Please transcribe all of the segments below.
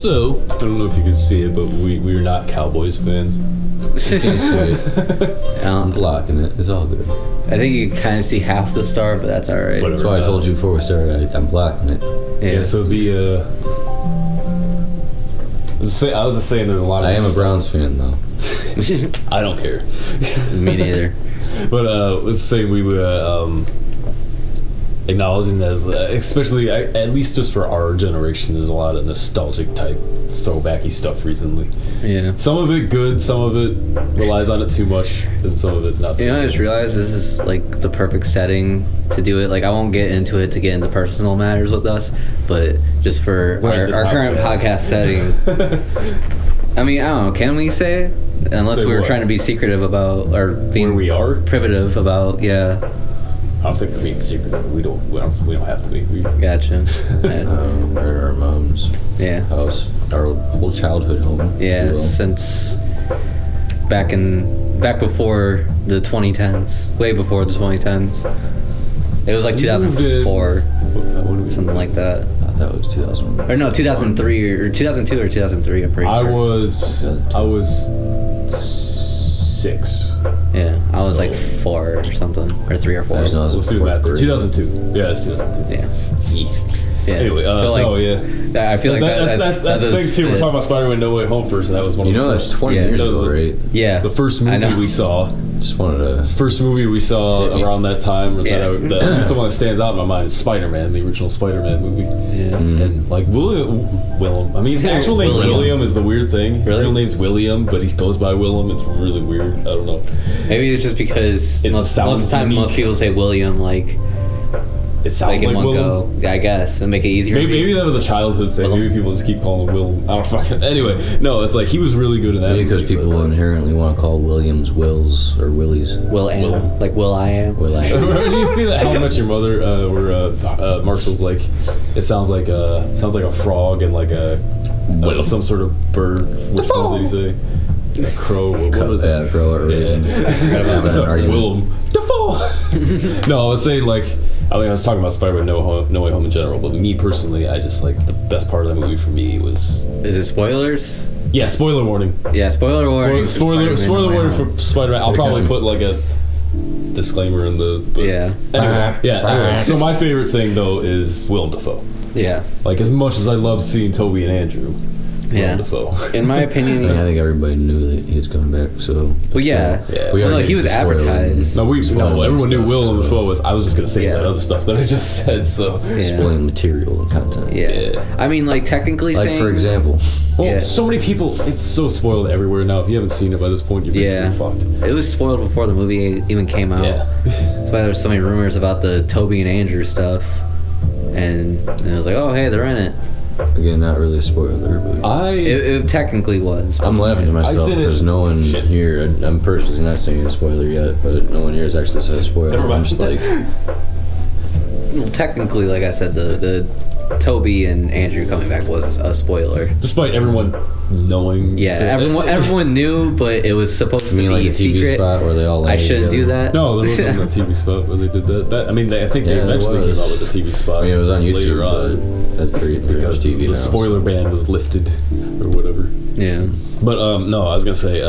So, I don't know if you can see it, but we're not Cowboys fans. You can't see it. I'm blocking it. It's all good. I think you can kind of see half the star, but that's alright. That's why I told you before we started. I'm blocking it. Yeah. So the I was just saying, there's a lot of. I am a Browns fan, though. I don't care. Me neither. But let's say we were acknowledging that, especially at least just for our generation, there's a lot of nostalgic type throwbacky stuff recently. Yeah. Some of it good, some of it relies on it too much, and some of it's not. You know, I just realized this is like the perfect setting to do it. Like, I won't get into it to get into personal matters with us, but just for our current podcast setting. I mean, I don't know. Can we say? Unless say we were what? trying to be secretive about, or being Where we are? privative about, yeah. I don't think we're being secretive. We don't have to be. Gotcha. We're at our mom's Yeah. house, our old childhood home. if you Yeah, will. since back before the 2010s, way before the 2010s. It was like 2004, something like that. I thought it was 2000. Or no, 2003 or 2002 or 2003. I'm pretty I sure. was 6. Yeah, I was So- like 4 or something, or 3 or 4. I was in We'll see the math there. 2002. Yeah, it's 2002. Yeah. Yeah. Anyway, so like, oh yeah. I feel like that's the thing too. We're talking about Spider-Man: No Way Home first, and that was one You of the know, first. that's 20 Yeah, years that was ago, right? Yeah. The first I movie know. we saw. Just wanted to. The first movie we saw Hit me. around that time, or Yeah. that at least the one that stands out in my mind, is Spider-Man, the original Spider-Man movie. Yeah. And like Willem. I mean, his actual name's William is the weird thing. His Really? real name's William, but he goes by Willem. It's really weird. I don't know. Maybe it's just because It most of sounds the time unique. most people say William like It sounds in like one Willem. go. Yeah, I guess, and make it easier. Maybe that was a childhood thing. Willem. Maybe people just keep calling him Will. I don't fucking. Anyway, no, it's like he was really good in that. Maybe because movie, people but, inherently want to call Williams Wills or Willies. Will I am. Will I? Did you see that How I Met Your Mother, where Marshall's like, it sounds like a frog and like some sort of bird. Which one did he say? A crow. What was it? Yeah, crow or raven. Yeah. An argument. Willem Dafoe. No, I was saying like. I mean, I was talking about Spider-Man No Way Home in general, but me personally, I just like the best part of the movie for me was. Is it spoilers? Yeah, spoiler warning. Yeah, spoiler warning. for Spoiler Spider-Man No Way warning Home. for Spider-Man. I'll probably put like a disclaimer in the. But Yeah. Anyway, so my favorite thing though is Willem Dafoe. Yeah. Like, as much as I love seeing Toby and Andrew, Yeah. Willem Dafoe. In my opinion, I think everybody knew that he was coming back, so. well, yeah. Yeah. We Well, are like, he was getting to spoilers. advertised. No, everyone knew stuff, Willem so- Dafoe was. I was just gonna say Yeah. that other stuff that I just said. So, Yeah. Spoiling material and content. Yeah. Yeah. I mean, like, technically Like, saying. for example, well, Yeah. so many people. It's so spoiled everywhere now. If you haven't seen it by this point, you're basically fucked. It was spoiled before the movie even came out. Yeah. That's why there's so many rumors about the Toby and Andrew stuff. And it was like, oh, hey, they're in it. again, not really a spoiler, but. It technically was. I'm laughing to myself didn't- because no one Shit. here, I'm purposely not saying a spoiler yet, but no one here has actually said a spoiler. Never mind. I'm just like, Well, technically, like I said, the Toby and Andrew coming back was a spoiler. Despite everyone knowing. Yeah, everyone knew, but it was supposed you to mean be like a TV secret. spot where they all I landed shouldn't do together? that. No, there wasn't a TV spot where they did that. I mean, I think they Yeah, there eventually was. came out with a TV spot. I mean, it was on YouTube, later on. but that's pretty much Because TV the now. spoiler ban was lifted or whatever. Yeah. But no, I was gonna say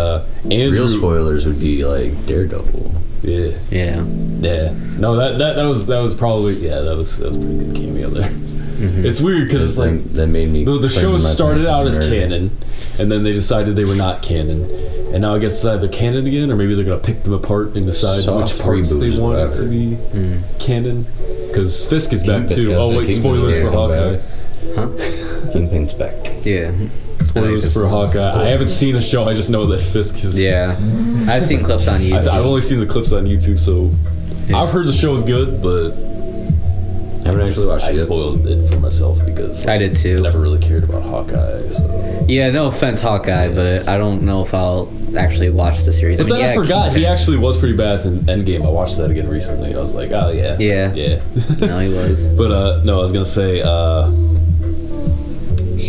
Andrew. Real spoilers would be like Daredevil. Yeah, Yeah. yeah. No, that was probably that was pretty good cameo there. Mm-hmm. It's weird because it's like that made me. the show claim my started pants out as a nerd. canon, and then they decided they were not canon, and now I guess it's either canon again, or maybe they're gonna pick them apart and decide Soft which parts reboot they or want it whatever. to be canon. Because Fisk is back too. Because Oh wait, Kingpin's spoilers gonna for come Hawkeye. back. Huh? Kingpin's back. Yeah. Spoilers for Hawkeye. I haven't seen the show. I just know that Fisk is. Yeah. I've seen clips on YouTube. I've only seen the clips on YouTube, so Yeah. I've heard the show is good, but I haven't actually watched I it yet. spoiled it for myself because I did too. I never really cared about Hawkeye. So. Yeah, no offense, Hawkeye, but I don't know if I'll actually watch the series. But then I yeah, forgot he actually was pretty badass in Endgame. I watched that again recently. I was like, oh yeah, Yeah. No, he was. But no, I was gonna say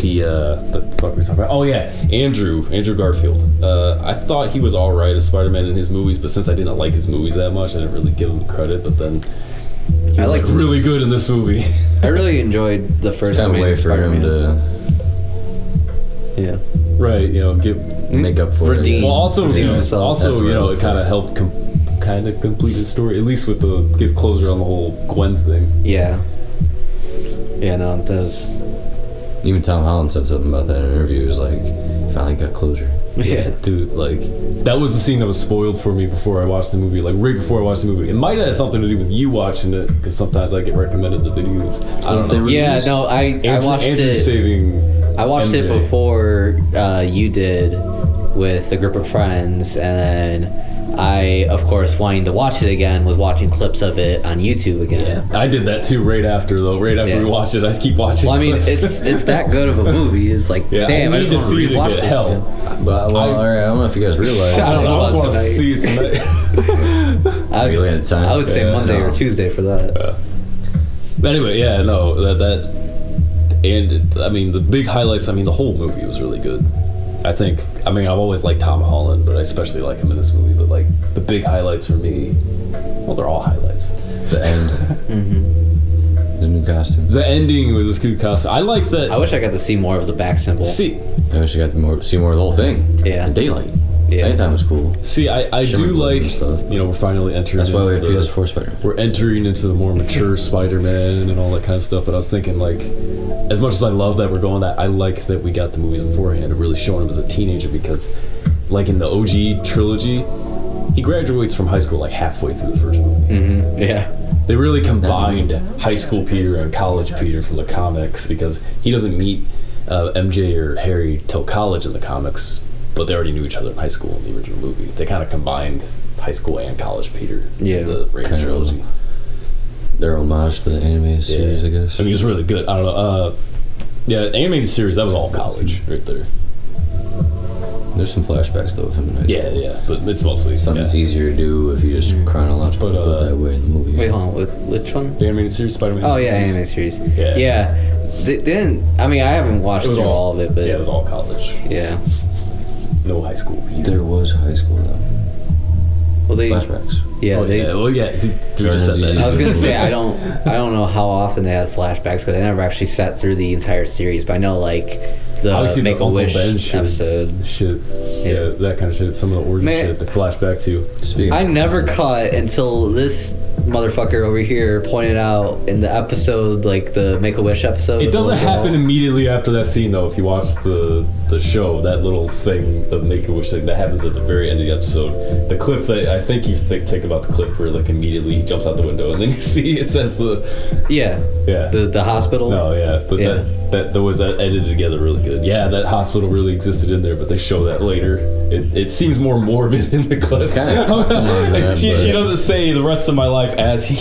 the fuck were we talking about? Oh yeah, Andrew Garfield. I thought he was all right as Spider-Man in his movies, but since I didn't like his movies that much, I didn't really give him credit. But then he was like really good in this movie. I really enjoyed the first It's kind of Amazing way for him Spider-Man. to Yeah. Right, make up for Redeem. it. Well, also, Redeem you himself. know, also, That's the you know, right it kind of helped kind of complete his story, at least with the give closure on the whole Gwen thing. Yeah. Yeah, no, it does. Even Tom Holland said something about that in an interview. He was like, finally got closure. Yeah. Dude, like, that was the scene that was spoiled for me before I watched the movie, like, right before I watched the movie. It might have had something to do with you watching it, because sometimes I get recommended the videos. I don't know. Yeah, no, I watched it. Saving I watched MJ. it before you did with a group of friends, and then I, of course, wanting to watch it again, was watching clips of it on YouTube again. Yeah, I did that too right after Yeah. we watched it. I just keep watching. Well, I mean, clips. it's that good of a movie. It's like, Yeah, damn, I I need just to want see to it rewatch again. this. Hell. again. But, well, all right, I don't know if you guys realize. I don't know I just about want to tonight. see it tonight. I Are you looking at time? I would say Yeah, Monday no. or Tuesday for that. But anyway, yeah, no, that and I mean the big highlights. I mean the whole movie was really good. I mean I've always liked Tom Holland, but I especially like him in this movie. But like the big highlights for me, well, they're all highlights. The end. Mm-hmm. The new costume. The ending with this good costume. I like that. I wish I got to see more of the back symbol. See, I wish I got to see more of the whole thing. Yeah. In daylight. Yeah. Nighttime was cool. I Shimmer do glow and like, stuff. we're finally entering. That's why we have into PS4 Spider-Man. We're entering into the more mature Spider-Man and all that kind of stuff. But I was thinking, like, as much as I love that we're going that, I like that we got the movies beforehand of really showing him as a teenager because, like in the OG trilogy, he graduates from high school like halfway through the first movie. Mm-hmm. Yeah. They really combined high school Peter and college Peter from the comics because he doesn't meet MJ or Harry till college in the comics, but they already knew each other in high school in the original movie. They kind of combined high school and college Peter in the Raimi Kind of. trilogy. Their homage to the animated series, I guess. I mean, it was really good. I don't know. Yeah, animated series, that was all college right there. There's some flashbacks though of him in high school. Yeah, but it's mostly Something that's yeah. easier to do if you just chronologically But, go that way in the movie. Wait, hold on. Which one? The animated series, Spider-Man. Oh, yeah, anime series. Yeah. Yeah. They didn't. I mean, I haven't watched It was through all of it, but Yeah, it was all college. yeah. No high school Peter. There was high school though. Well, they. Flashbacks. Yeah, Oh, they. yeah. Well, yeah. We Jordan just has said easy- that. I was gonna say I don't know how often they had flashbacks because I never actually sat through the entire series, but I know like the Obviously, the Make a Uncle Wish Ben shit. episode. Shit. Yeah, that kind of shit. Some of the origin Man. shit, the flashback to. Speaking I of- never caught until this motherfucker over here pointed out in the episode, like the Make a Wish episode. It with the doesn't little girl. happen immediately after that scene, though. If you watch the show, that little thing, the Make-A-Wish thing, that happens at the very end of the episode. The clip that I think you take about the clip where like immediately he jumps out the window and then you see it says Yeah. yeah. The hospital. No, yeah, but Yeah. that was edited together really good. Yeah, that hospital really existed in there, but they show that later. It seems more morbid in the clip. Kinda fucked him on that, she but- doesn't say the rest of my life as he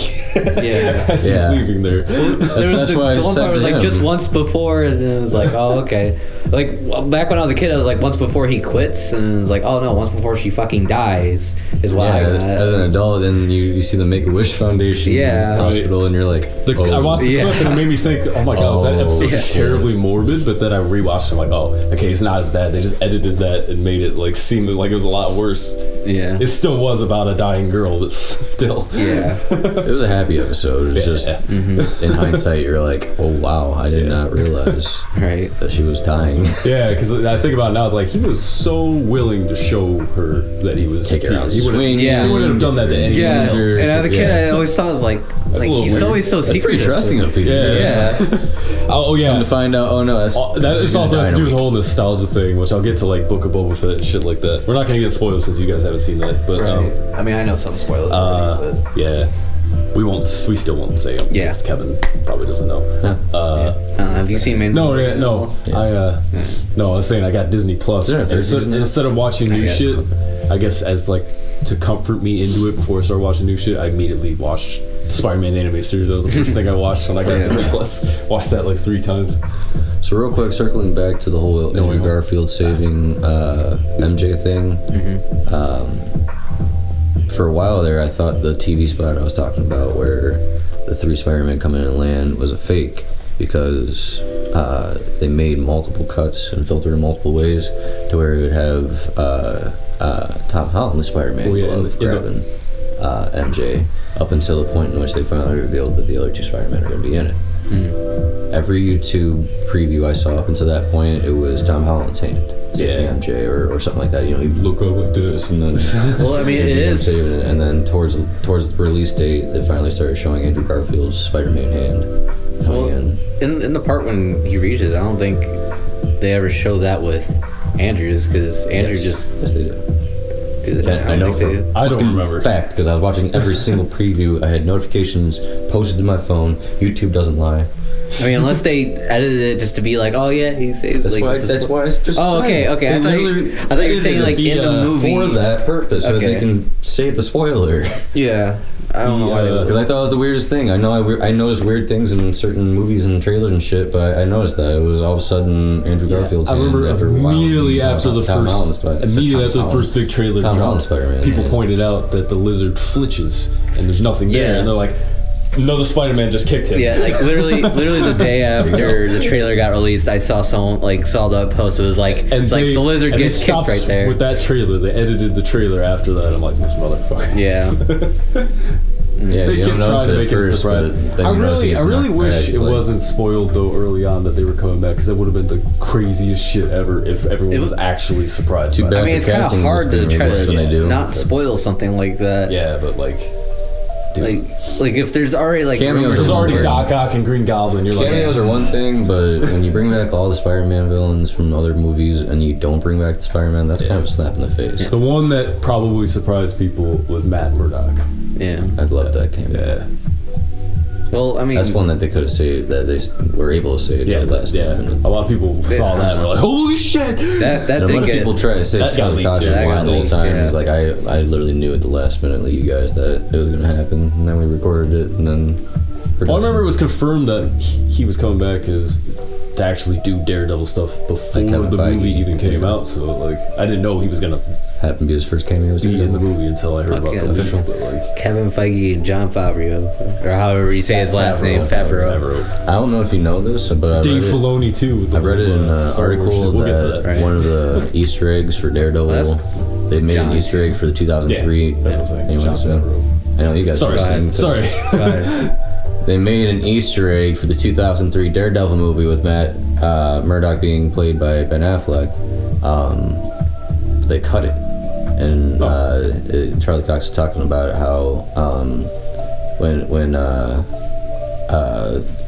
Yeah. as Yeah. he's leaving there. There was That's the why I one said part was to like him. just once before, and then it was like, oh okay. Like back when I was a kid, I was like once before he quits, and it was like, oh no, once before she fucking dies is what I Yeah, got. as an adult, then you see the Make-A-Wish Foundation Yeah. hospital, and you're like, I watched the Yeah. clip and it made me think, oh my god, that Oh, episode yeah. is terribly morbid. But then I rewatched it, I'm like, oh, okay, it's not as bad. They just edited that and made it like seem like it was a lot worse. Yeah. It still was about a dying girl, but still. Yeah. it was a happy episode. It's just in hindsight, you're like, oh wow, I did not realize Right. that she was dying. Yeah, because I think about it now, it's like he was so willing to show her that he was Take her out He wouldn't- swinging. Yeah. He wouldn't have done that to anyone Yeah. else. And as a kid, Yeah. I always thought it was like a little he's weird. always so That's pretty secretive. trusting of Peter. Yeah. Yeah. Oh yeah. Come to find out, oh no, that's That is she's also gonna has die to do in with a the whole nostalgia thing, which I'll get to like Book of Boba Fett and shit like that. We're not gonna get spoilers since you guys haven't seen that, but Right. I mean, I know some spoilers. already, but yeah, we still won't say them. Yeah. because Kevin probably doesn't know. have you seen Man? No, yeah, no, no. I was saying I got Disney Plus. Is there a third season now? Instead of watching new yet. shit, I guess as like to comfort me into it before I started watching new shit, I immediately watched Spider-Man anime series. That was the first thing I watched when I got Disney Plus. Watched that like 3 times. So real quick, circling back to the whole No, Andrew no. Garfield saving MJ thing. For a while there, I thought the TV spot I was talking about, where the 3 Spider-Men come in and land, was a fake because they made multiple cuts and filtered in multiple ways to where it would have Tom Holland, the Spider-Man, Oh, yeah, glove in the- grabbing MJ up until the point in which they finally revealed that the other 2 Spider-Men are going to be in it. Every YouTube preview I saw up until that point, it was Tom Holland's hand. MJ or something like that. You know, he'd look up like this, and then. Well, I mean, it is. And then towards the release date, they finally started showing Andrew Garfield's Spider-Man hand coming in the part when he reaches, I don't think they ever show that with Andrew's, because Andrew yes, they do. I know. I don't remember. Fact, because I was watching every single preview. I had notifications posted to my phone. YouTube doesn't lie. I mean, unless they edited it just to be like, oh yeah, he saves. That's why it's just. Oh, okay. I thought you were saying like in the movie for that purpose, so that they can save the spoiler. Yeah, I don't know why they would. Because I thought it was the weirdest thing. I know I noticed weird things in certain movies and trailers and shit, but I noticed that it was all of a sudden Andrew Garfield's. I remember immediately after the first big trailer dropped, people pointed out that the lizard flinches and there's nothing there, and they're like, no, the Spider-Man just kicked him. Yeah, like literally the day after the trailer got released, I saw someone saw the post. It was like, the lizard gets kicked right there. With that trailer, they edited the trailer after that. I'm like, this motherfucker. Yeah. They kept trying to make it a surprise. I really wish it wasn't spoiled though early on that they were coming back, because that would have been the craziest shit ever if everyone was actually surprised. Too bad. I mean, it's kind of hard to try to not spoil something like that. Yeah, but like. Dude. Like if there's already cameos, there's already Doc Ock and Green Goblin. You're cameos are one thing, but when you bring back all the Spider-Man villains from other movies and you don't bring back the Spider-Man, that's kind of a slap in the face. Yeah. The one that probably surprised people was Matt Murdock. Yeah, I'd love that cameo. Yeah. Well, I mean, that's one that they could have saved, that they were able to save. Last minute. A lot of people saw that and were like, "Holy shit!" That did get people try to save. That got leaked too. The whole time. He's like, I literally knew at the last minute, like you guys, that it was going to happen, and then we recorded it, and then. Well, I remember it was confirmed that he was coming back to actually do Daredevil stuff before the movie even came out. So like, I didn't know he was gonna happen to be his first cameo in the movie until I heard about the official. But like Kevin Feige and John Favreau, or however you say his last name, Favreau. I don't know if you know this, but Dave Filoni too. I read it in an article that one of the Easter eggs for Daredevil, they made an Easter egg for the 2003. Yeah, that's what I'm saying. I know you guys. Sorry. They made an Easter egg for the 2003 Daredevil movie with Matt Murdock being played by Ben Affleck. They cut it, and Charlie Cox was talking about how when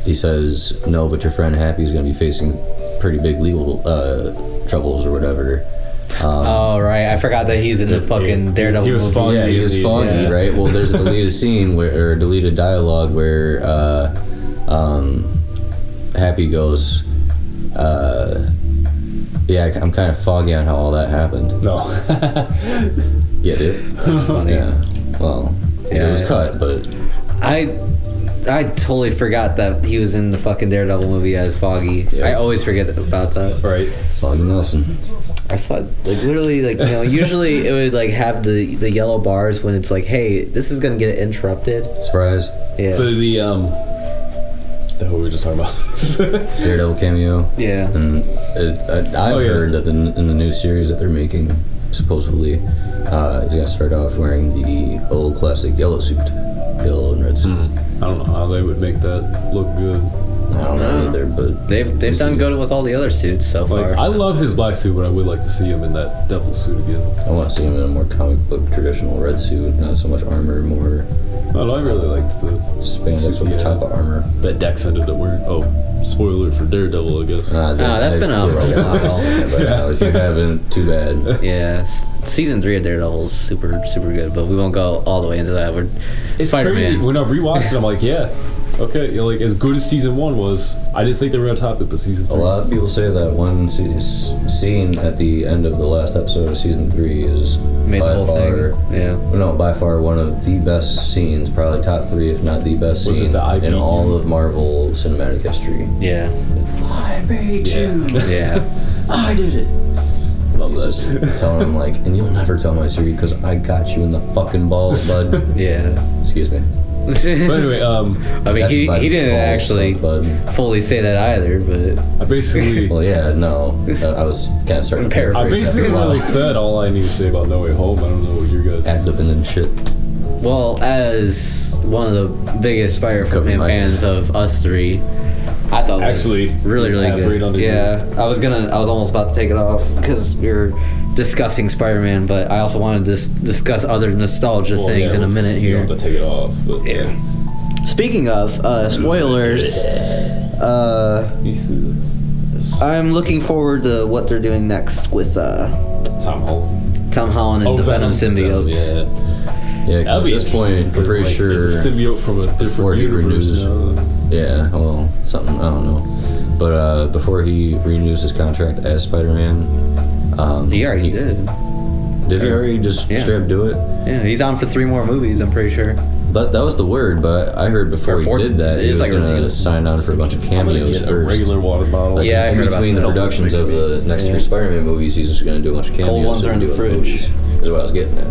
he says no, but your friend Happy's going to be facing pretty big legal troubles or whatever. Oh right, I forgot that he's in the fucking Daredevil. He was foggy. Yeah, he was foggy, right? Well, there's a deleted scene or deleted dialogue where Happy goes, "Yeah, I'm kind of foggy on how all that happened." No. Get it? That's funny. Yeah. Well, it was cut, but I totally forgot that he was in the fucking Daredevil movie as Foggy. Yeah. I always forget about that. Right. Foggy Nelson. I thought, literally, usually it would, have the yellow bars when it's like, hey, this is gonna get interrupted. Surprise. Yeah. The who we were just talking about. Daredevil cameo. Yeah. And I've heard that in the new series that they're making, supposedly, he's gonna start off wearing the old classic yellow suit. Yellow and red suit. I don't know how they would make that look good. I don't know either, but they've done good with all the other suits so far. I love his black suit, but I would like to see him in that devil suit again. I want to see him in a more comic book traditional red suit, not so much armor, more. No, I really liked the spandex over top of armor that Dex ended up wearing. Oh, spoiler for Daredevil, I guess. That's been out for a while. If you haven't, too bad. Yeah, season 3 of Daredevil is super good, but we won't go all the way into that. It's Spider-Man. Crazy. When I rewatched it, I'm like, yeah. Okay, as good as season 1 was, I didn't think they were gonna top it, but season 3. A lot of people say that one scene at the end of the last episode of season 3 is made by the whole far, thing. Yeah. No, by far one of the best scenes, probably top 3, if not the best scene in all of Marvel cinematic history. Yeah. I made you. Yeah. I did it. Love that. Just telling him and you'll never tell my secret because I got you in the fucking balls, bud. Yeah. Excuse me. But anyway, I mean, he didn't actually fully say that either, but I basically. Well, yeah, no, I was kind of starting to paraphrase. I basically really said all I need to say about No Way Home. I don't know what you guys. Ad-libbing and shit. Well, as one of the biggest Spider-Man fans of us three, I thought it was Actually, really half good. rate on it. Yeah, I was almost about to take it off because we were discussing Spider-Man, but I also wanted to discuss other nostalgia things in a minute You here. don't have to take it off. But, Yeah. Speaking of spoilers, I'm looking forward to what they're doing next with Tom Holland. and the Venom symbiote. Yeah. Yeah, 'cause That'd at be this point, I'm pretty sure it's a symbiote from a before different he universe renews. now. Yeah, well, something, I don't know. But before he renews his contract as Spider-Man, He already did. Did he already just straight up do it? Yeah, he's on for 3 more movies, I'm pretty sure. That was the word, but I heard before he did that, he was like going to ridiculous. sign on for a bunch of I'm gonna cameos get a first. regular water bottle. Like, Yeah, I in heard about between the that. productions of the next 3 Spider-Man movies, he's just going to do a bunch of cameos. Cold ones are in the doing fridge. movies, is what I was getting at.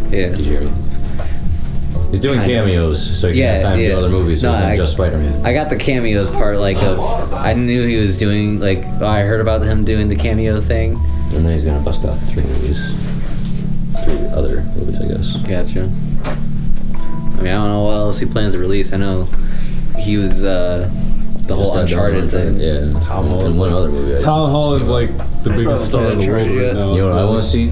Yeah. Did you hear me? He's doing Kind of. cameos, so he can have time to do other movies, so No, it's not just Spider-Man. I got the cameos part, I knew he was doing, I heard about him doing the cameo thing. And then he's going to bust out 3 movies. 3 other movies, I guess. Gotcha. I mean, I don't know what else he plans to release. I know he was, the whole Just got Uncharted done, thing. Yeah. Tom Holland's And one other movie. Tom Holland's like the biggest star in the world right now. You know what I want to see?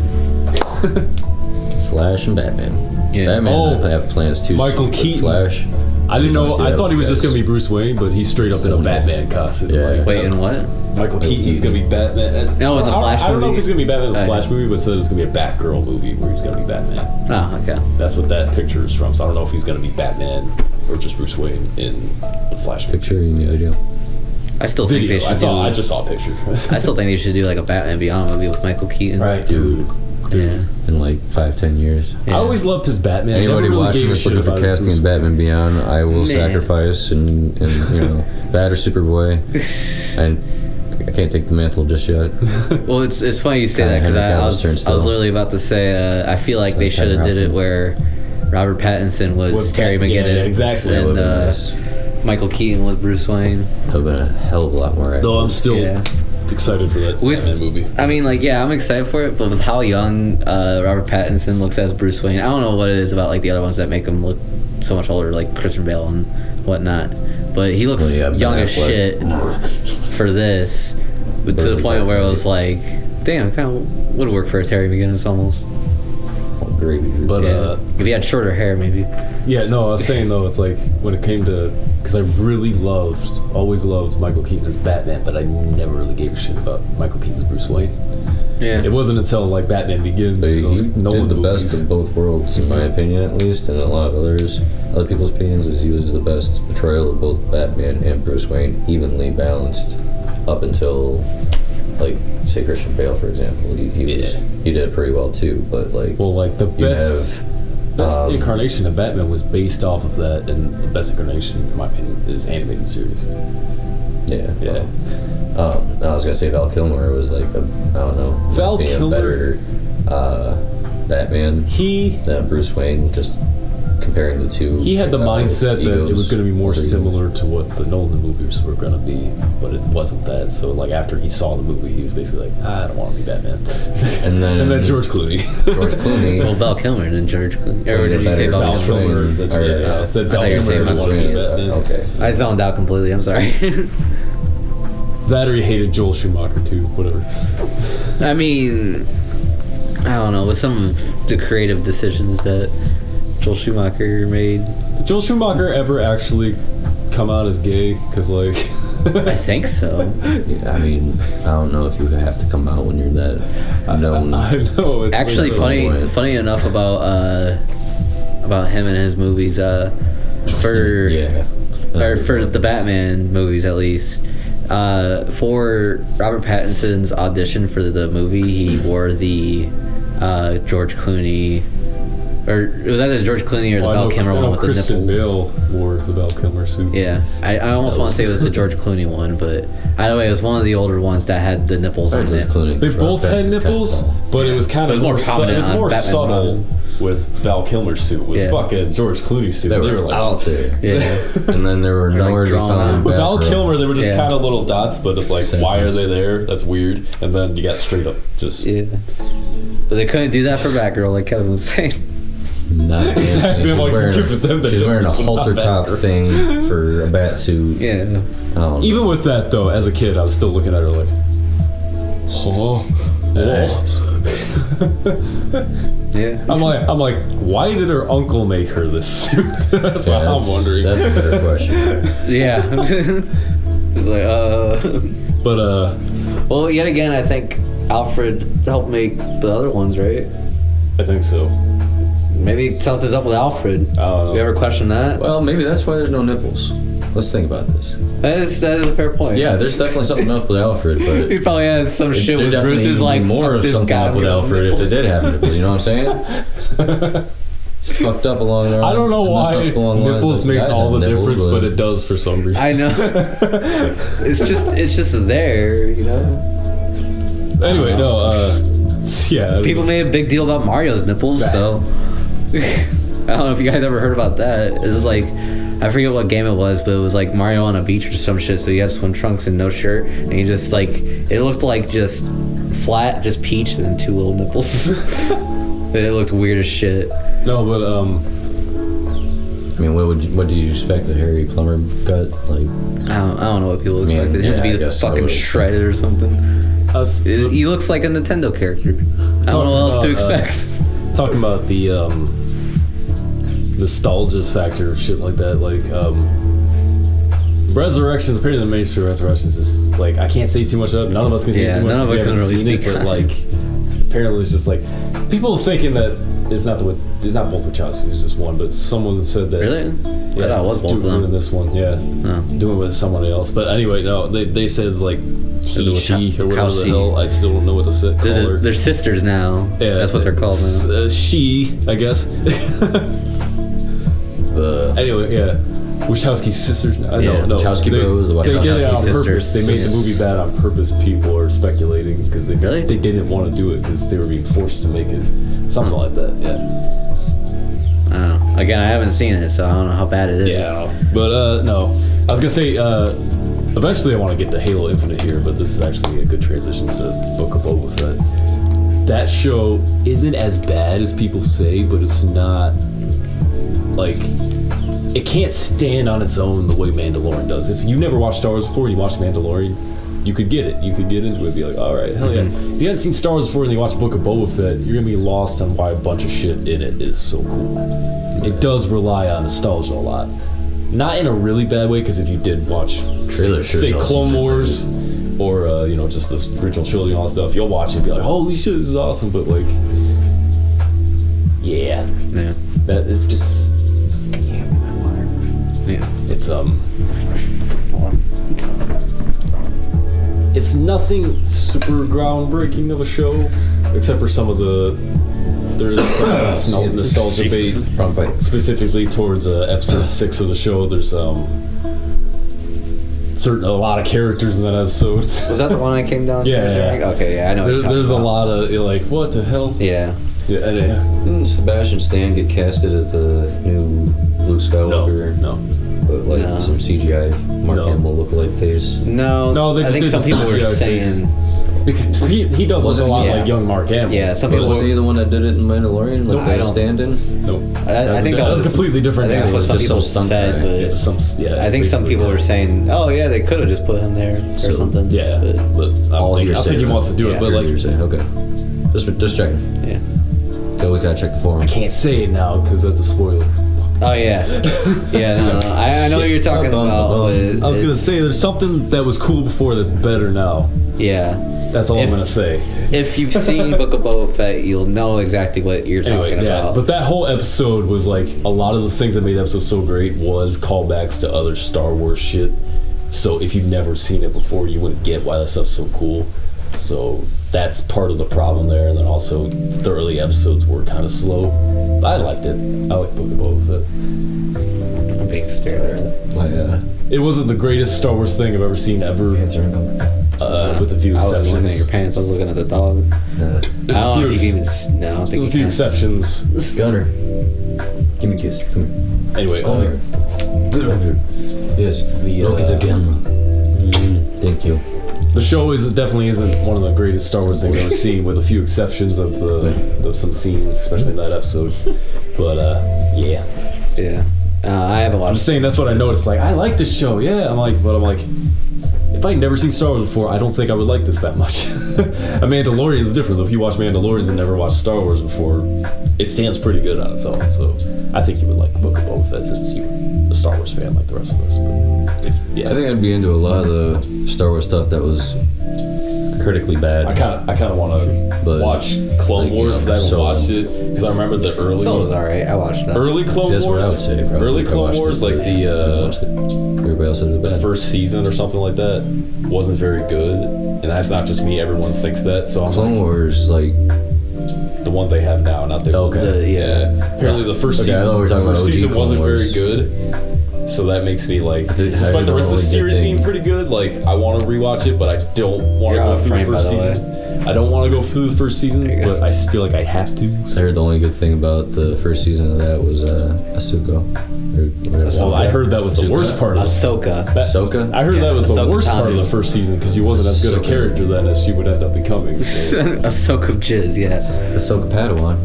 Flash and Batman. Yeah. Batman, I have plans too. Michael but Keaton. Flash. I didn't know. wanna see I that thought he was just guys. gonna be Bruce Wayne, but he's straight up in a Batman costume. Yeah. Like, Wait, and what? Michael Keaton's gonna be Batman. No, in the Flash I don't know if movie? he's gonna be Batman in the Okay. Flash movie, but said it's gonna be a Batgirl movie where he's gonna be Batman. Oh, okay. That's what that picture is from. So I don't know if he's gonna be Batman or just Bruce Wayne in the Flash movie. Picture in the video. I still think Video. they should I just saw a picture. I still think they should do like a Batman Beyond movie with Michael Keaton. Right, Dude. Yeah. In like 5-10 years. I always loved his Batman. I Anybody never really watching gave a this shit looking for about his casting Bruce in Batman Beyond, I will Man. sacrifice and you know that or Superboy. And I can't take the mantle just yet. Well, it's funny you say that because Henry I Cavill's turn was still. literally about to say I feel like So they it's should have kinda did it rough. where Robert Pattinson was Was Terry Bat- yeah, McGinnis exactly. That and would've been nice. Michael Keaton was Bruce Wayne. That would have been a hell of a lot more action. Though I'm still Yeah. excited for that With- Batman movie. I mean, I'm excited for it, but with how young Robert Pattinson looks as Bruce Wayne, I don't know what it is about like the other ones that make him look so much older, like Christian Bale and whatnot. But he looks Well, yeah, Ben young as Affleck. shit for this, but to the Perfect point where it was actor. like, damn, it kind of would work for a Terry McGinnis almost. Oh, gravy. But Yeah. If he had shorter hair, maybe. yeah, no, I was saying though, it's like when it came to, because I really always loved Michael Keaton as Batman, but I never really gave a shit about Michael Keaton as Bruce Wayne. Yeah. It wasn't until like Batman Begins, But he those did Nolan the movies. best of both worlds, in my opinion, at least, and a lot of other people's opinions. Is he was the best portrayal of both Batman and Bruce Wayne, evenly balanced, up until, like, say Christian Bale, for example. He did it pretty well too, but like, Well, like the you best have, incarnation of Batman was based off of that, and the best incarnation, in my opinion, is animated series. yeah. Yeah. I was gonna say Val Kilmer was like I don't know, in my Val opinion, Kilmer- better Batman He than Bruce Wayne. Just comparing the two. had the mindset that it was going to be more egos. similar to what the Nolan movies were going to be, but it wasn't that. So like after he saw the movie, he was basically like, I don't want to be Batman. And then George Clooney. George Clooney. Well, Val Kilmer and then George Clooney. Or Or did you say better Val Val Kilmer? Kilmer. Wayne. That's- Or, yeah, I said I Val thought you were Kilmer saying didn't Michael want to be Keaton. Batman. Okay. I zoned out completely. I'm sorry. That or he hated Joel Schumacher too. Whatever. I mean, I don't know. With some of the creative decisions that Joel Schumacher made, Did Joel Schumacher ever actually come out as gay? Because like, I think so. Yeah, I mean, I don't know if you have to come out when you're that known. I know. It's Actually, like, funny enough about him and his movies. For Yeah. or for the Batman movies at least. For Robert Pattinson's audition for the movie, he wore the George Clooney, or it was either the George Clooney or the Val Kilmer one with the Christian nipples. Bale wore the Val Kilmer suit. Yeah, I almost want to say it was the George Clooney one, but either way, it was one of the older ones that had the nipples on George it. Clooney. They both had That's nipples, kind of but it was kind It of was more prominent It was on more Batman subtle Robin. with Val Kilmer's suit. Was Yeah. fucking George Clooney's suit. They were like out there. Yeah. And then there were They're, like, nowhere to be drawn found. out. in With Val Batgirl. Kilmer, they were just Yeah. kind of little dots, but it's like, why are they there? That's weird. And then you got straight up just. Yeah. But they couldn't do that for Batgirl, like Kevin was saying. Not Exactly. I'm like, give it them the she's wearing a nipples, but halter not top back. thing for a bat suit. Yeah. I don't know. Even with that though, as a kid, I was still looking at her like, oh. Yeah. I'm like, why did her uncle make her this suit? That's what I'm wondering. That's a better question. Yeah. It's like, But Well, yet again, I think Alfred helped make the other ones, right? I think so. Maybe something's up with Alfred. I don't know. You ever question that? Well, maybe that's why there's no nipples. Let's think about this. That is a fair point. Yeah, there's definitely something up with Alfred, but He probably has some shit with definitely Bruce is like more fuck of this something guy up with Alfred if nipples. it did have nipples. You know what I'm saying? It's fucked up along the I don't know why nipples makes all the difference, but it does for some reason. I know. it's just there, you know. Anyway, no. Yeah. People made a big deal about Mario's nipples, so I don't know if you guys ever heard about that. It was like, I forget what game it was, but it was like Mario on a beach or some shit. So he had swim trunks and no shirt, and he just like, it looked like just flat, just peach and two little nipples. It looked weird as shit. No, but I mean, what do you expect? The Harry Plumber gut? Like, I don't know what people expected him to I be guess fucking so. shredded or something. He looks like a Nintendo character. I don't know what else to expect. Talking about the nostalgia factor of shit like that, like Resurrections, apparently the mainstream Resurrections is like, I can't say too much about it. None of us can say too much. None of us We can haven't really seen it, speak. but like apparently it's just like people thinking that it's not both Wachowskis, it's just one, but someone said that Really? yeah, I thought it was both of doing them. this one, yeah, doing it with somebody else. But anyway, no, they said like he, she, or whatever the hell. I still don't know what to say. Call her. They're sisters now. Yeah, that's what they're called now. She, I guess. Anyway, yeah. Wachowski sisters. No, no. Wachowski bros, the They did it Wachowski on sisters. purpose. They made the movie bad on purpose. People are speculating because they didn't want to do it because they were being forced to make it. Something like that. Yeah. Oh. Again, I haven't seen it, so I don't know how bad it is. Yeah. But no, I was gonna say. Eventually, I want to get to Halo Infinite here, but this is actually a good transition to Book of Boba Fett. That show isn't as bad as people say, but it's not like it can't stand on its own the way Mandalorian does. If you never watched Star Wars before and you watched Mandalorian, you could get it. You could get into it and be like, all right, hell yeah. If you hadn't seen Star Wars before and you watch Book of Boba Fett, you're going to be lost on why a bunch of shit in it is so cool. It does rely on nostalgia a lot. Not in a really bad way, because if you did watch, say Clone Wars, or, just this original trilogy and all that stuff, you'll watch it and be like, holy shit, this is awesome. But, like, yeah. That is just... Yeah. It's nothing super groundbreaking of a show, except for some of there's nostalgia based, specifically towards episode 6 of the show. There's a lot of characters in that episode. Was that the one I came downstairs? Yeah. Okay, yeah, I know. There's a lot of you're like, what the hell? Yeah. Yeah. Didn't Sebastian Stan get casted as the new Luke Skywalker? No. But like some CGI Mark Hamill lookalike face. No. They I just think did some the people were CGI saying. Because he does look a lot like young Mark Hamill. Yeah, some But people. wasn't he the one that did it in Mandalorian? Like I don't- stand-in? Nope. I think that was completely different. I think that's what some Just people some stunt said, guy. but I I think some people were saying, "Oh yeah, they could have just put him there or something." Yeah, but I think he wants to do it, but like you're saying, okay, just checking. Yeah. You always gotta check the forum. I can't say it now because that's a spoiler. Oh yeah. Yeah. No. I know what you're talking about. But I was gonna say there's something that was cool before that's better now. Yeah. That's all I'm gonna say. If you've seen Book of Boba Fett, you'll know exactly what you're talking about. But that whole episode was like a lot of the things that made the episode so great was callbacks to other Star Wars shit. So if you've never seen it before, you wouldn't get why that stuff's so cool. So that's part of the problem there. And then also the early episodes were kind of slow. But I liked it. I like Book of Boba Fett. I'm being stared at. It wasn't the greatest Star Wars thing I've ever seen ever. With a few I wasn't looking at your exceptions. pants. I was looking at the dog. I don't know if you can even. No, I don't think There's a you few can. exceptions. Gunner, give me a kiss. Come here. Anyway, Come here. Get over here. Yes. Look at the camera. Thank you. The show definitely isn't one of the greatest Star Wars things I've ever seen, with a few exceptions of some scenes, especially in that episode. But yeah. Yeah. I haven't watched. I'm just saying that's what I noticed. Like, I like this show, yeah. I'm like, if I'd never seen Star Wars before, I don't think I would like this that much. A Mandalorian is different though. If you watch Mandalorians and never watched Star Wars before, it stands pretty good on its own. So I think you would like Book of Boba Fett since you're a Star Wars fan like the rest of us. But I think I'd be into a lot of the Star Wars stuff that was critically bad. I kind of want to watch Clone Wars because I haven't watched it. Because I remember the early. So it was alright. I watched that. Early Clone Wars. That's what I would say. Probably. Early Clone Wars, like everybody else said it was the bad. first season or something like that wasn't very good, and that's not just me. Everyone thinks that. So Clone Wars, like the one they have now, not the Apparently, the first season wasn't very good. So that makes me like, despite the rest of the series being pretty good, like I want to rewatch it, but I don't want to go through the first season. I don't want to go through the first season, but I feel like I have to. So. I heard the only good thing about the first season of that was Ahsoka. Well, I heard that was the worst part of Ahsoka. Ahsoka? I heard that was the worst part of the first season because she wasn't as good a character then as she would end up becoming. So. Ahsoka of Jizz, yeah. Ahsoka Padawan.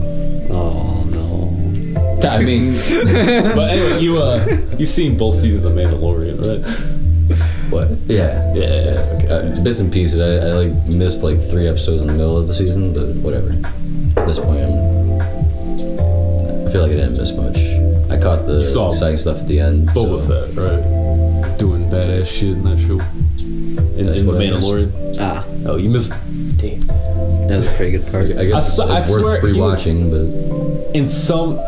Oh no. I mean, but anyway, you've seen both seasons of Mandalorian, right? What? Yeah. Okay. Bits and pieces. I like missed like 3 episodes in the middle of the season, but whatever. At this point, I feel like I didn't miss much. I caught the exciting stuff at the end. Boba Fett, right? Doing badass shit in that show. In the Mandalorian. Oh, you missed. Damn. That was a pretty good part. I guess it's worth rewatching, but in some.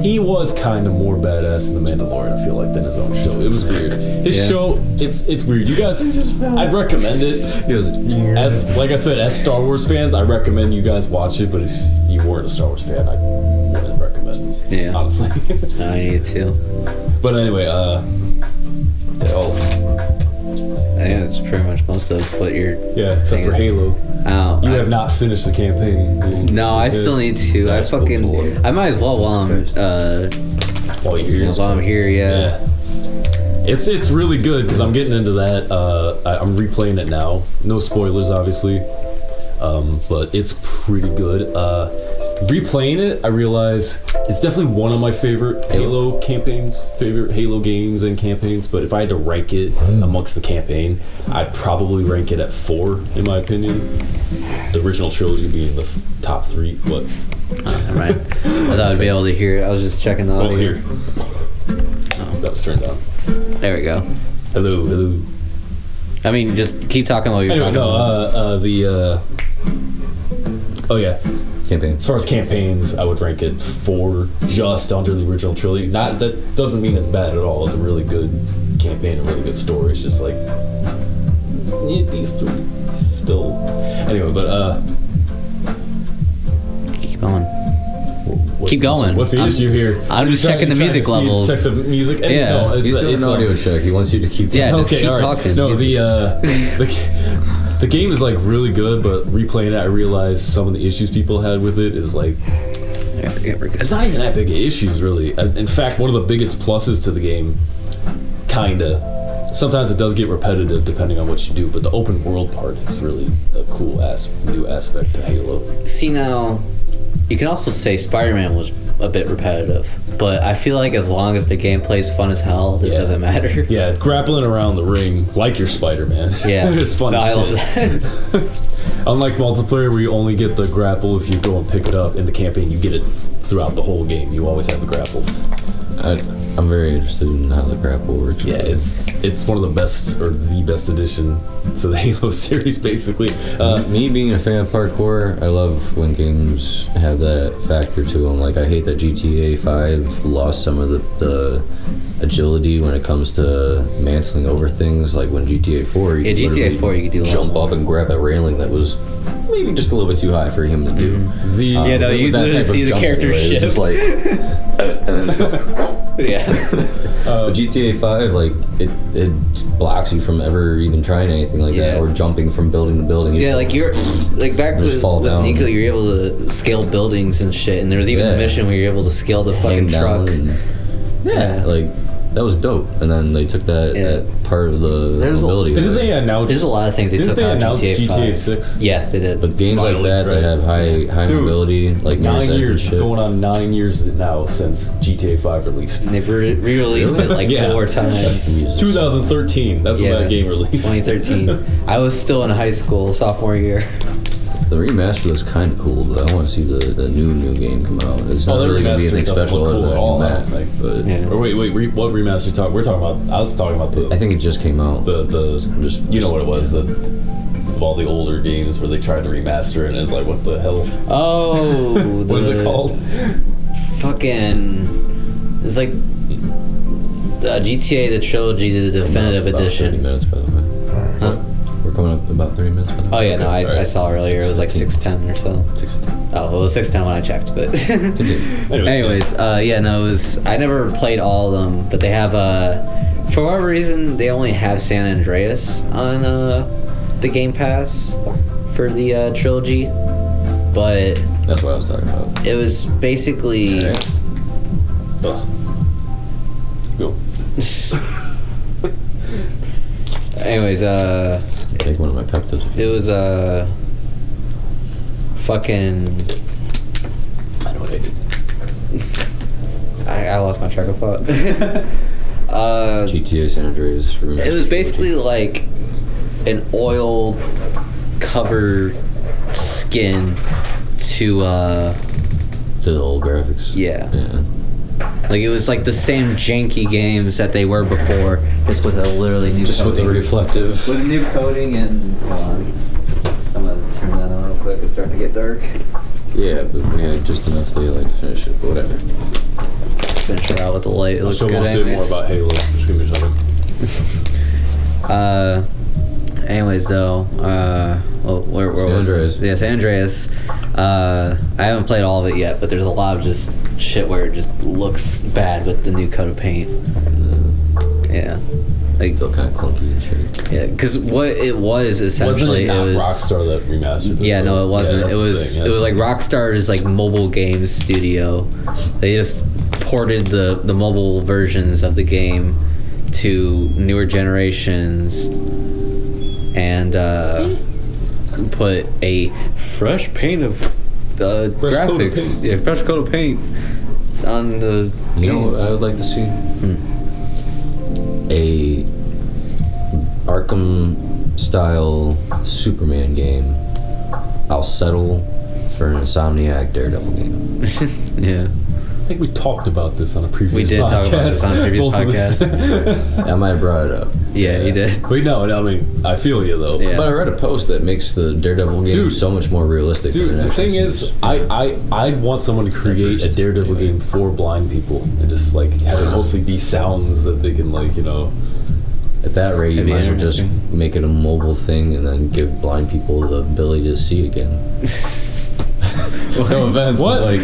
He was kind of more badass in The Mandalorian, I feel like, than his own show. It was weird. His show, it's weird. You guys, I'd recommend it. Like I said, as Star Wars fans, I recommend you guys watch it. But if you weren't a Star Wars fan, I wouldn't recommend it. Yeah, honestly. I need to. But anyway, I think that's pretty much most of what you're. Yeah, except for Halo. You have not finished the campaign. No, I still need to. I might as well while I'm here. Yeah. It's really good because I'm getting into that. I'm replaying it now. No spoilers, obviously, but it's pretty good. Replaying it, I realize it's definitely one of my favorite Halo campaigns, favorite Halo games and campaigns. But if I had to rank it amongst the campaign, I'd probably rank it at 4, in my opinion. The original trilogy being the top 3. What? Right. I thought I'd be able to hear it. I was just checking the audio. Here. That was turned on. There we go. Hello. I mean, just keep talking while you're talking. Campaign. As far as campaigns, I would rank it 4, just under the original trilogy. That doesn't mean it's bad at all. It's a really good campaign, a really good story. It's just like these 3 still. Anyway, but keep going. Keep going. What's the issue here? I'm just checking the music levels. Check the music. And yeah, he's doing an audio check. He wants you to keep. Yeah, just keep talking. No, the game is like really good, but replaying it, I realized some of the issues people had with it is like. It's not even that big of issues, really. In fact, one of the biggest pluses to the game, kinda. Sometimes it does get repetitive depending on what you do, but the open world part is really a cool new aspect to Halo. See, now, you can also say Spider-Man was a bit repetitive, but I feel like as long as the gameplay is fun as hell, it doesn't matter. Yeah, grappling around the ring like you're Spider-Man. Yeah, it's fun. I love that. Unlike multiplayer where you only get the grapple if you go and pick it up, in the campaign you get it throughout the whole game. You always have the grapple. I'm very interested in how the grapple works. Yeah, it's one of the best, or the best addition to the Halo series, basically. Me being a fan of parkour, I love when games have that factor to them. Like, I hate that GTA 5 lost some of the agility when it comes to mantling over things. Like when GTA 4, you could do jump up and grab a railing that was maybe just a little bit too high for him to do. Mm-hmm. You literally see the character shift. Like, yeah. But GTA 5, like, it blocks you from ever even trying anything like that, or jumping from building to building. Like you're like back with Nico, you're able to scale buildings and shit, and there was even a mission where you're able to scale the fucking truck. Like that was dope. And then they took that part of the ability. Didn't they announce? There's a lot of things they took out of GTA 6? Yeah, they did. But games like that that have high mobility, like 9 years. shit. It's going on 9 years now since GTA 5 released. And they've re-released it like 4 times. 2013. That's when that game released. 2013. I was still in high school, sophomore year. The remaster looks kind of cool, but I want to see the new game come out. It's not really going to be anything special other than cool map. But or wait, what remaster talk? We're talking about. I was talking about the. I think it just came out. You know what it was? Of all the older games where they tried to remaster it, and it's like, what the hell? Oh, what is it called? Fucking. It's like GTA, the trilogy, the definitive edition. 30 minutes, by the way. Huh? We're coming up about 30 minutes. By the way. Oh yeah, no, I saw earlier. It was like 6:10 or so. 6:15. Oh, it was 6:10 when I checked, but. Anyways, it was. I never played all of them, but they have for whatever reason, they only have San Andreas on the Game Pass for the trilogy, but. That's what I was talking about. It was basically. Go. Anyways, Take one of my Peptos. it was fucking. I know what I did. I lost my track of thought. GTA San Andreas. It was basically like an oil cover skin to the old graphics. Yeah. Like it was like the same janky games that they were before, just with a literally new Just coating. with the reflective. With new coating and hold on. I'm gonna turn that on real quick. It's starting to get dark. Yeah, but we had just enough daylight to finish it, but whatever. Finish her out with the light. It looks still good. want to say more about Halo. Just give me a second. Anyways, though, where San was Andreas. it? Yeah, San Andreas. I haven't played all of it yet, but there's a lot of just shit where it just looks bad with the new coat of paint. Yeah. Like, Still kind of clunky and shit. yeah, because what it was essentially Wasn't it not Rockstar that remastered it? Yeah, no, it wasn't. Yeah, It was it was like Rockstar's like mobile games studio. They just ported the mobile versions of the game to newer generations and put a fresh paint of graphics. Yeah, fresh coat of paint on the You know what games. I would like to see? A Arkham style Superman game. I'll settle for an Insomniac Daredevil game. Yeah. I think we talked about this on a previous We did podcast. talk about this on a previous Both of us. podcast. I might have brought it up. Yeah, you did. Wait, no, I mean, I feel you though. Yeah. But I read a post that makes the Daredevil game Dude. so much more realistic. Dude, than it the thing actually is, seems. I'd want someone to create a Daredevil game for blind people and just like have it mostly be sounds that they can like, you know. At that rate, you That'd be might as well just interesting. make it a mobile thing and then give blind people the ability to see again. No offense, What? but like.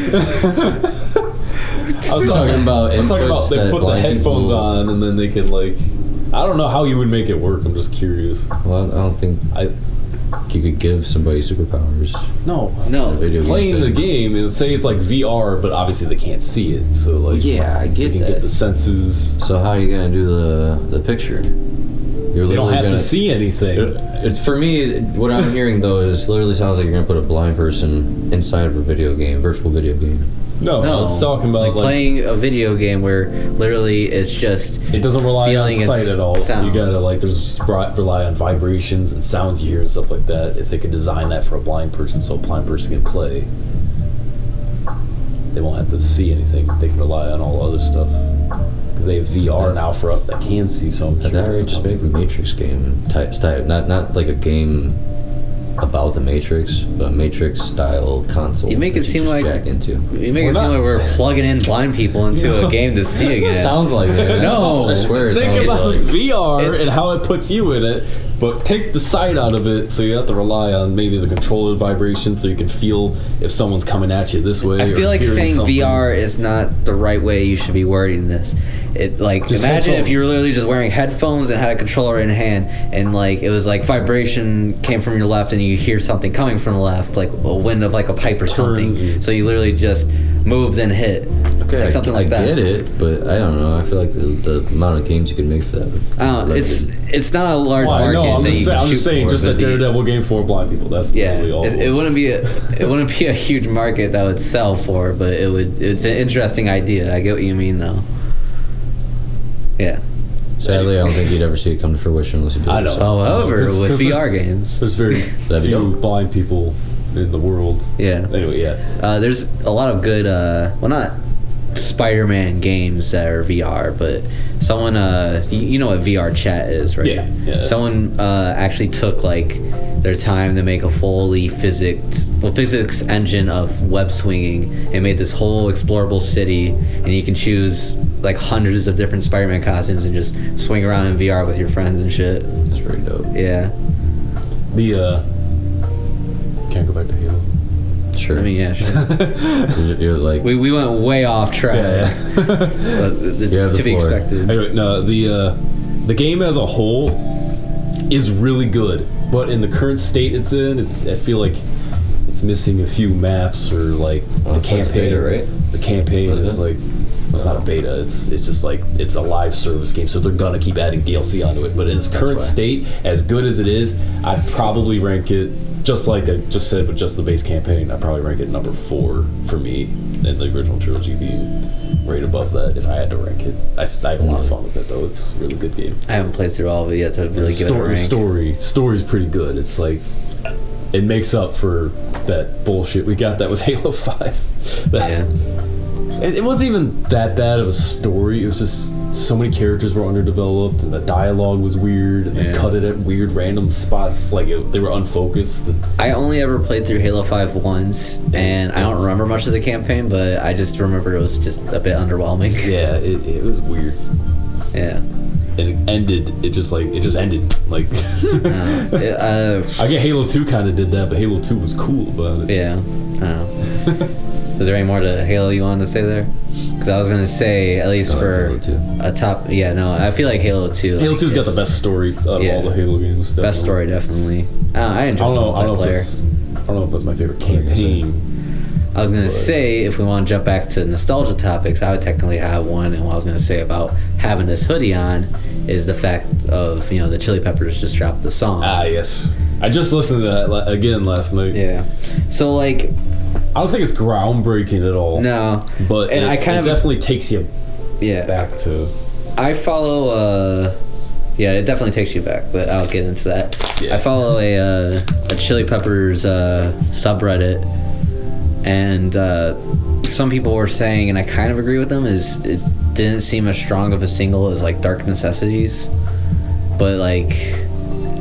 I was talking about. I'm talking about inputs they that put the blind headphones people- on and then they can like. I don't know how you would make it work. I'm just curious. Well, I don't think I you could give somebody superpowers. no. A video game Playing the setting. game and say it's like VR, but obviously they can't see it. So like, Yeah, I they get can that. get the senses. So how are you gonna do the picture? You're They don't literally have gonna to see anything. It's for me. What I'm hearing though is literally sounds like you're gonna put a blind person inside of a video game, virtual video game. No, I was talking about like playing a video game where literally it's just it doesn't rely on feeling its sight at all. sound. You gotta like rely on vibrations and sounds you hear and stuff like that. If they could design that for a blind person, so a blind person can play, they won't have to see anything. They can rely on all other stuff because they have VR now for us that can see. So I'm At that curious rate, just about- make a Matrix game type, not like a game about the Matrix, but Matrix style console. You make it that seem just like- jack into. You make We're it seem not- like we're plugging in blind people into a game to see That's what again. it sounds like. Man. No. I swear. It Think sounds about like. VR it's- and how it puts you in it, but take the sight out of it, so you have to rely on maybe the controller vibration, so you can feel if someone's coming at you this way. I or feel like hearing saying something. VR is not the right way you should be wording this. It like Just imagine if headphones. you were literally just wearing headphones and had a controller in hand, and like it was like vibration came from your left, and you hear something coming from the left, like a wind of like a pipe or something. So you literally just move then hit. Okay, like something like that. I get it, but I don't know. I feel like the amount of games you can make for that. It's not a large market. No, I'm just saying, for, just a Daredevil game for blind people. That's literally all. It wouldn't be a huge market that would sell for, but it's an interesting idea. I get what you mean, though. Yeah. Sadly, I don't think you'd ever see it come to fruition unless you do it. I know. However, with VR games, there's very few blind people in the world. Yeah. Anyway, yeah. There's a lot of good, not Spider-Man games that are VR, but someone, you know what VR chat is, right? Yeah. Someone actually took like their time to make a fully physics engine of web swinging and made this whole explorable city, and you can choose like hundreds of different Spider-Man costumes and just swing around in VR with your friends and shit. That's pretty dope. Yeah. Can't go back to Halo. Sure. I mean, yeah, sure. You're like we went way off track. Yeah. It's to be expected. Anyway, no, the game as a whole is really good, but in the current state it's in, I feel like it's missing a few maps or like the campaign. Beta, right? The campaign is like, it's not a beta. It's just like it's a live service game, so they're gonna keep adding DLC onto it. But in its current state, as good as it is, I'd probably rank it just like I just said with just the base campaign. I'd probably rank it number 4 for me, and the original trilogy being right above that if I had to rank it. I have a lot of fun with it though. It's a really good game. I haven't played through all of it yet to really give it a rank. Story's pretty good. It's like it makes up for that bullshit we got that was Halo 5. It wasn't even that bad of a story. It was just so many characters were underdeveloped, and the dialogue was weird, and they cut it at weird random spots. Like they were unfocused. I only ever played through Halo 5 once, and I don't remember much of the campaign, but I just remember it was just a bit underwhelming. Yeah, it was weird. Yeah. And it ended. It just ended. Like I get Halo 2 kind of did that, but Halo 2 was cool about it. Yeah. I don't know. Was there any more to Halo you wanted to say there? Because I was going to say, at least for a top... Yeah, no, I feel like Halo 2... Halo 2's got the best story out of all the Halo games. Definitely. Best story, definitely. I enjoyed the multiplayer. I don't know if that's my favorite campaign. I was going to say, if we want to jump back to nostalgia topics, I would technically have one, and what I was going to say about having this hoodie on is the fact of, the Chili Peppers just dropped the song. Ah, yes. I just listened to that again last night. Yeah. So, like... I don't think it's groundbreaking at all. No. But it definitely takes you back to... I follow... it definitely takes you back, but I'll get into that. Yeah. I follow a Chili Peppers subreddit, and some people were saying, and I kind of agree with them, is it didn't seem as strong of a single as, like, Dark Necessities. But, like...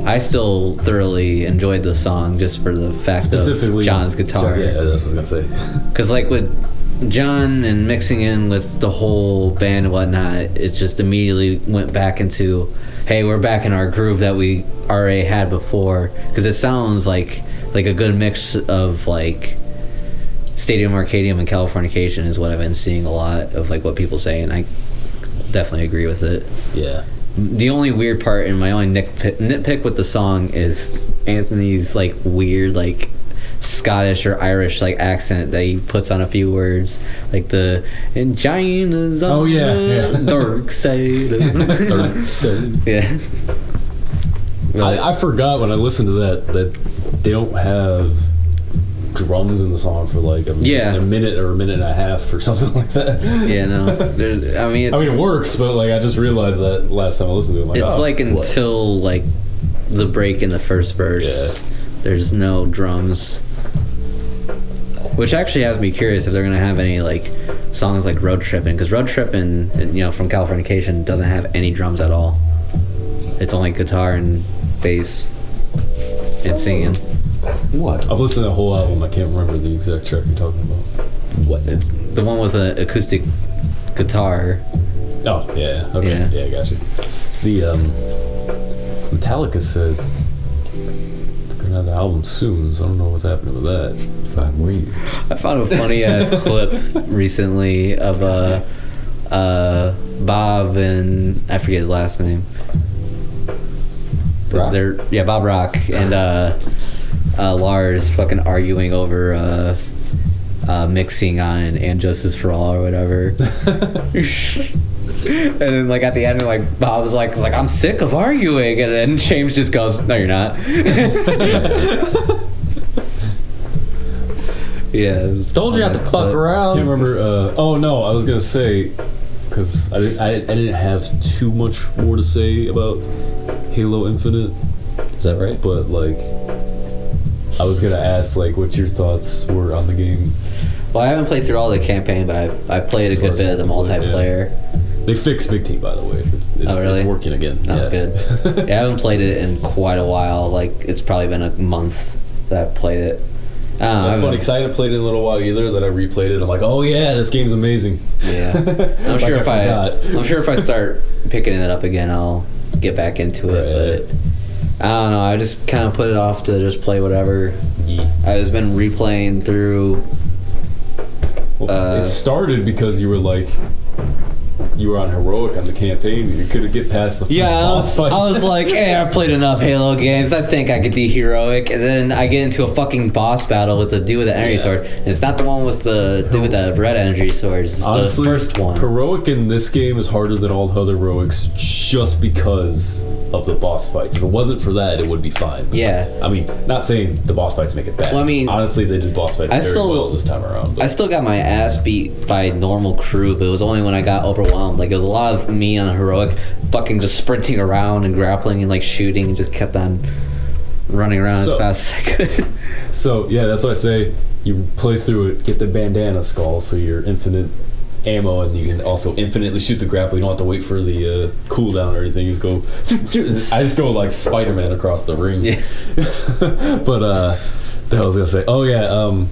I still thoroughly enjoyed the song just for the fact of John's guitar. Yeah, that's what I was going to say. Because, like, with John and mixing in with the whole band and whatnot, it just immediately went back into, hey, we're back in our groove that we already had before. Because it sounds like a good mix of, like, Stadium Arcadium and Californication is what I've been seeing a lot of, like, what people say, and I definitely agree with it. Yeah. The only weird part and my only nitpick with the song is Anthony's like weird like Scottish or Irish like accent that he puts on a few words, like the "and China's on the dark side." Dark side. Yeah. I forgot when I listened to that they don't have drums in the song for like a minute or a minute and a half or something like that. Yeah, no. It works, but like I just realized that last time I listened to it. It's like until like the break in the first verse, there's no drums. Which actually has me curious if they're gonna have any like songs like Road Trippin', because Road Trippin', from Californication doesn't have any drums at all. It's only guitar and bass and singing. What? I've listened to the whole album. I can't remember the exact track you're talking about. What? It's the one with the acoustic guitar. Oh, yeah. Okay. Yeah, I got you. The Metallica said it's going to have an album soon, so I don't know what's happening with that. 5 more years. I found a funny-ass clip recently of Bob and... I forget his last name. Rock? Bob Rock and... Lars fucking arguing over mixing on and Justice for All or whatever. And then like at the end, like Bob was like, I'm sick of arguing, and then James just goes, no, you're not. Yeah, it was Told you not to fuck I around. can't remember. Oh no, I was gonna say because I didn't have too much more to say about Halo Infinite. Is that right? But like, I was gonna ask like what your thoughts were on the game. Well, I haven't played through all the campaign, but I played a good bit of the multiplayer. Yeah. They fixed Big Team, by the way. Really? It's working again. Oh, yeah. good. Yeah, I haven't played it in quite a while. Like, it's probably been a month that I've played it. That's funny because I hadn't played it in a little while either. Then I replayed it. I'm like, oh yeah, this game's amazing. Yeah, I'm sure if I start picking it up again, I'll get back into it. But I don't know. I just kind of put it off to just play whatever. Yeah. I've just been replaying through. It started because you were like, you were on heroic on the campaign. You couldn't get past the first boss fight. I was like, hey, I've played enough Halo games. I think I could be heroic. And then I get into a fucking boss battle with the dude with the energy sword. And it's not the one with the dude with the red energy sword. It's honestly, the first one. Heroic in this game is harder than all the other heroics just because of the boss fights. If it wasn't for that, it would be fine. Yeah. I mean, not saying the boss fights make it bad. Well, I mean, honestly, they did boss fights very well this time around. But. I still got my ass beat by normal crew, but it was only when I got overwhelmed. Like, it was a lot of me on heroic fucking just sprinting around and grappling and like shooting and just kept on running around as fast as I could. So, yeah, that's why I say you play through it, get the bandana skull so you're infinite ammo, and you can also infinitely shoot the grapple. You don't have to wait for the cooldown or anything. You just go. I just go like Spider-Man across the ring. Yeah. But the hell was I gonna say? Oh yeah.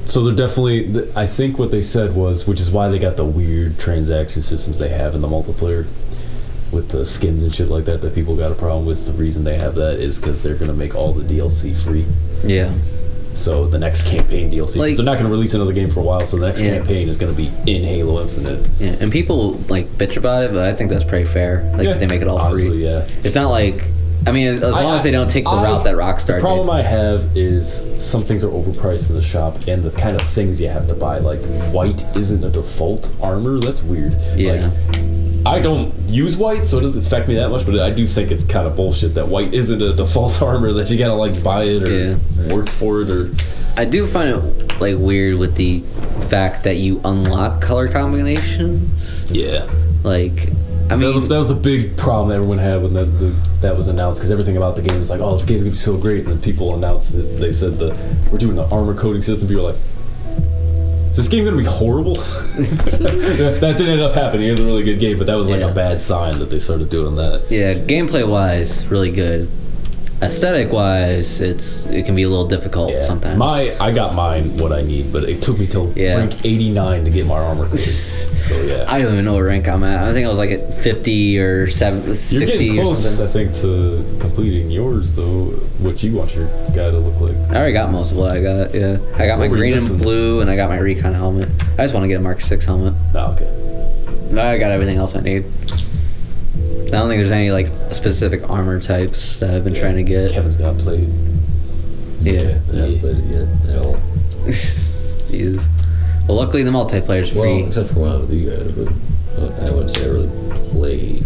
So they're definitely. I think what they said was, which is why they got the weird transaction systems they have in the multiplayer with the skins and shit like that people got a problem with. The reason they have that is because they're gonna make all the DLC free. Yeah. So the next campaign DLC, like, they're not going to release another game for a while. So the next campaign is going to be in Halo Infinite. Yeah, and people like bitch about it, but I think that's pretty fair. Like they make it all honestly, free. Yeah, it's not like, I mean, as long as they don't take the route that Rockstar did. The problem I have is some things are overpriced in the shop, and the kind of things you have to buy, like white isn't a default armor. That's weird. Yeah. Like, I don't use white, so it doesn't affect me that much, but I do think it's kind of bullshit that white isn't a default armor, that you gotta like buy it or work for it. Or I do find it like weird with the fact that you unlock color combinations. Yeah. Like, I mean, that was the big problem everyone had when that was announced, because everything about the game was like, oh, this game's gonna be so great, and then people announced that they said we're doing an armor coding system. People were like, is this game gonna be horrible? That didn't end up happening. It was a really good game, but that was like a bad sign that they started doing that. Yeah, gameplay wise, really good. Aesthetic wise, it can be a little difficult sometimes. I got mine what I need, but it took me till rank 89 to get my armor coded. So yeah, I don't even know what rank I'm at. I think I was like at 50 or 60 You're getting close, or something. I think, to completing yours though. What you want your guy to look like? I already got most of what I got. Yeah, I got my green and blue, and I got my recon helmet. I just want to get a Mark 6 helmet. Oh, okay. I got everything else I need. I don't think there's any like specific armor types that I've been trying to get. Kevin's got played. Yeah. Okay. I haven't played it yet at all. Jesus. Well, luckily the multiplayer's free. Well, except for one with you guys, but I wouldn't say I really played.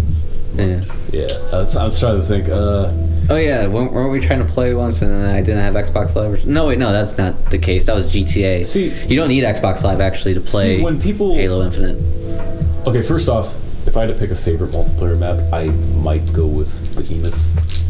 Yeah. Yeah. I was trying to think. Oh yeah, weren't we trying to play once and I didn't have Xbox Live? No, wait, no, that's not the case. That was GTA. See, you don't need Xbox Live actually to play when people, Halo Infinite. Okay, first off, if I had to pick a favorite multiplayer map, I might go with Behemoth.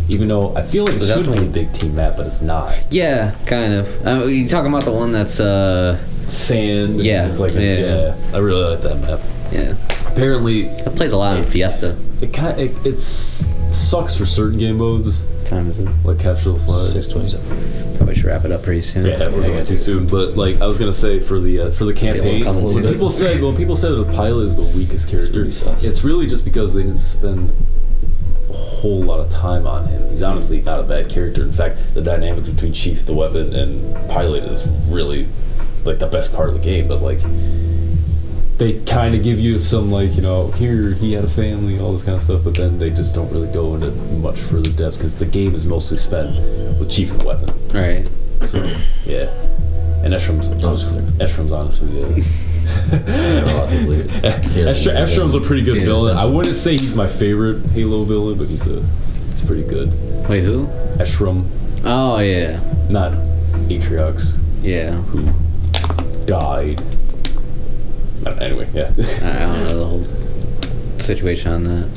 Even though I feel like it should be a big team map, but it's not. Yeah, kind of. You talking about the one that's sand? Yeah, it's like I really like that map. Yeah. Apparently, it plays a lot in Fiesta. It sucks for certain game modes. What time is it? Like Capture the Flag. 6:27. Probably should wrap it up pretty soon. Yeah, we're going too soon. But like I was gonna say for the campaign, when people said that the pilot is the weakest character, it's really just because they didn't spend a whole lot of time on him. He's honestly not a bad character. In fact, the dynamic between Chief, the weapon, and pilot is really like the best part of the game. But like, they kind of give you some like, you know, here he had a family, all this kind of stuff, but then they just don't really go into much further depth because the game is mostly spent with Chief and weapon. Right. So yeah, and Estrom's honestly. Estrom's a pretty good villain. I wouldn't say he's my favorite Halo villain, but he's pretty good. Wait, who? Estrom. Oh yeah. Not Atriox. Yeah. Who died. Anyway, yeah. I don't know the whole situation on that.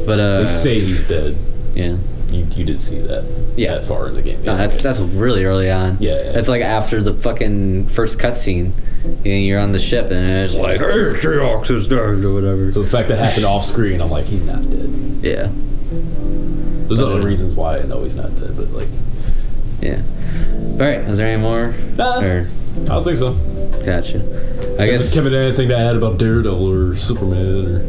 But they say he's dead. Yeah. You did see that. Yeah. That far in the game. Yeah, no, that's really early on. Yeah. It's like after the fucking first cutscene. And you're on the ship and it's like, Atriox is dead or whatever. So the fact that happened off screen, I'm like, he's not dead. Yeah. There's other reasons why I know he's not dead, but like. Yeah. Alright, is there any more? Nah. I don't think so. Gotcha. I guess. Kevin, anything to add about Daredevil or Superman or?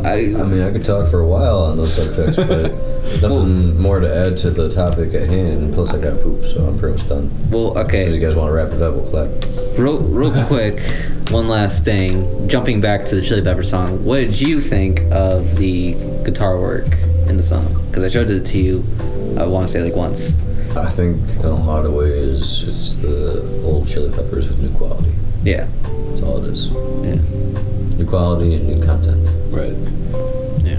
I mean, I could talk for a while on those subjects, but nothing more to add to the topic at hand. Plus, I got poop, so I'm pretty much done. Well, okay. As soon as you guys want to wrap it up, we'll clap. Real quick, one last thing. Jumping back to the Chili Pepper song, what did you think of the guitar work in the song? Because I showed it to you, I want to say like once. I think in a lot of ways, it's the old Chili Peppers with new quality. Yeah. That's all it is. Yeah. New quality and new content. Right. Yeah.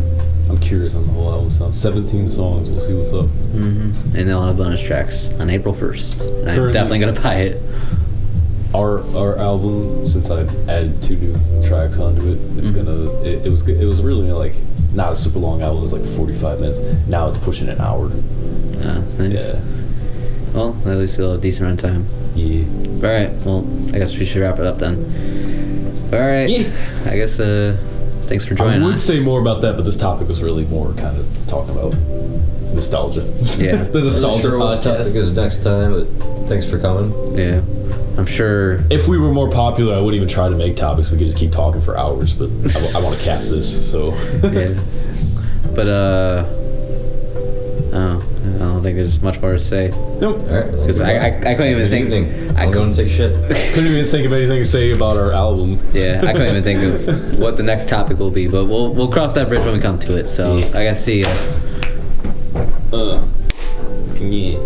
I'm curious on the whole album sound. 17 songs. We'll see what's up. Mm-hmm. And they'll have bonus tracks on April 1st. And I'm definitely going to buy it. Our album, since I added 2 new tracks onto it, it's it was really like not a super long album. It was like 45 minutes. Now it's pushing an hour. Nice. Yeah. Well, at least it'll have a decent run time. Yeah. All right. Well, I guess we should wrap it up then. All right. Yeah. I guess. Thanks for joining us. I would say more about that, but this topic was really more kind of talking about nostalgia. Yeah. The nostalgia podcast. Topic is next time, but thanks for coming. Yeah. I'm sure. If we were more popular, I wouldn't even try to make topics. We could just keep talking for hours, but I want to cap this, so. Yeah. But, I don't think there's much more to say. Nope. All right. Because I couldn't even think. I'm going to take shit. Couldn't even think of anything to say about our album. Yeah, I couldn't even think of what the next topic will be, but we'll cross that bridge when we come to it. So I guess see ya. Yeah.